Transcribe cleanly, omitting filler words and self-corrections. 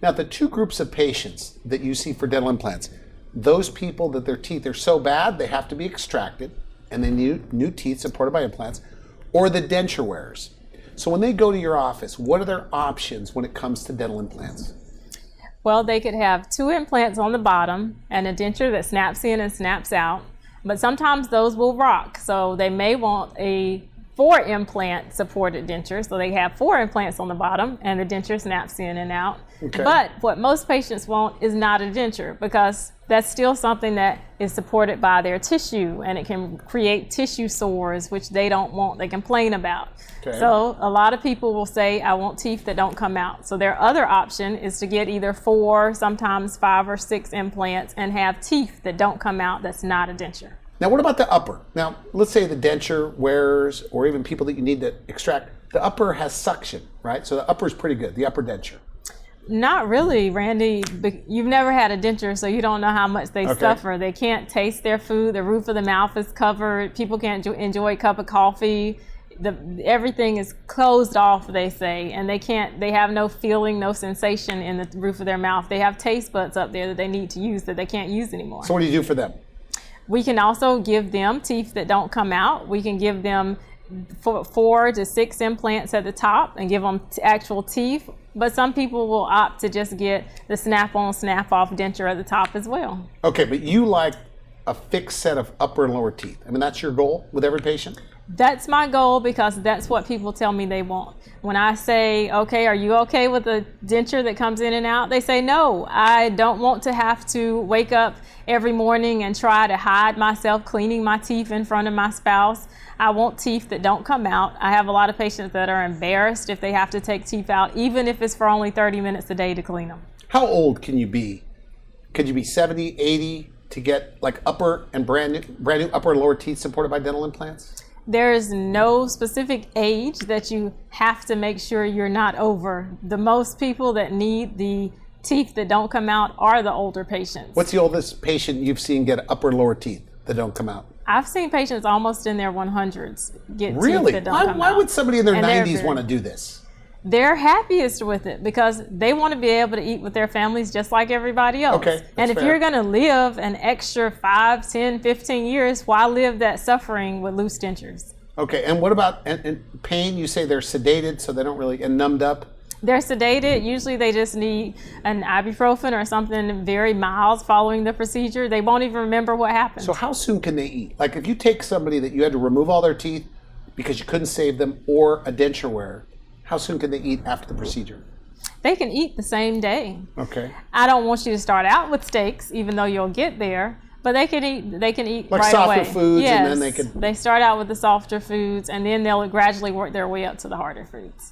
Now, the two groups of patients that you see for dental implants, those people that their teeth are so bad they have to be extracted and they need new teeth supported by implants, or the denture wearers. So when they go to your office, what are their options when it comes to dental implants? Well, they could have 2 implants on the bottom and a denture that snaps in and snaps out, but sometimes those will rock. So they may want a 4 implant supported denture, so they have 4 implants on the bottom and the denture snaps in and out. Okay. But what most patients want is not a denture, because that's still something that is supported by their tissue, and it can create tissue sores, which they don't want, they complain about. Okay. So a lot of people will say, I want teeth that don't come out. So their other option is to get either 4, sometimes 5 or 6 implants and have teeth that don't come out that's not a denture. Now, what about the upper? Now, let's say the denture wearers or even people that you need to extract, the upper has suction, right? So the upper is pretty good, the upper denture. Not really, Randy. You've never had a denture, so you don't know how much they suffer. They can't taste their food. The roof of the mouth is covered. People can't enjoy a cup of coffee. Everything is closed off, they say, and they have no feeling, no sensation in the roof of their mouth. They have taste buds up there that they need to use that they can't use anymore. So what do you do for them? We can also give them teeth that don't come out. We can give them 4 to 6 implants at the top and give them actual teeth. But some people will opt to just get the snap-on, snap-off denture at the top as well. Okay, but you like a fixed set of upper and lower teeth. I mean, that's your goal with every patient? That's my goal, because that's what people tell me they want. When I say, okay, are you okay with a denture that comes in and out? They say, no, I don't want to have to wake up every morning and try to hide myself cleaning my teeth in front of my spouse. I want teeth that don't come out. I have a lot of patients that are embarrassed if they have to take teeth out, even if it's for only 30 minutes a day to clean them. How old can you be? Could you be 70, 80 to get like upper and brand new upper and lower teeth supported by dental implants? There is no specific age that you have to make sure you're not over. The most people that need the teeth that don't come out are the older patients. What's the oldest patient you've seen get upper and lower teeth that don't come out? I've seen patients almost in their 100s get really? teeth that don't come out. Why would somebody in their 90s want to do this? They're happiest with it because they want to be able to eat with their families just like everybody else. Okay, and if fair. You're going to live an extra 5, 10, 15 years, why live that suffering with loose dentures? Okay, and what about and pain? You say they're sedated, so they don't really, and numbed up? They're sedated. Usually they just need an ibuprofen or something very mild following the procedure. They won't even remember what happened. So how soon can they eat? Like if you take somebody that you had to remove all their teeth because you couldn't save them, or a denture wearer, how soon can they eat after the procedure? They can eat the same day. Okay. I don't want you to start out with steaks, even though you'll get there. But they can eat. They can eat like right softer away. foods, yes. and then they could. They start out with the softer foods, and then they'll gradually work their way up to the harder foods.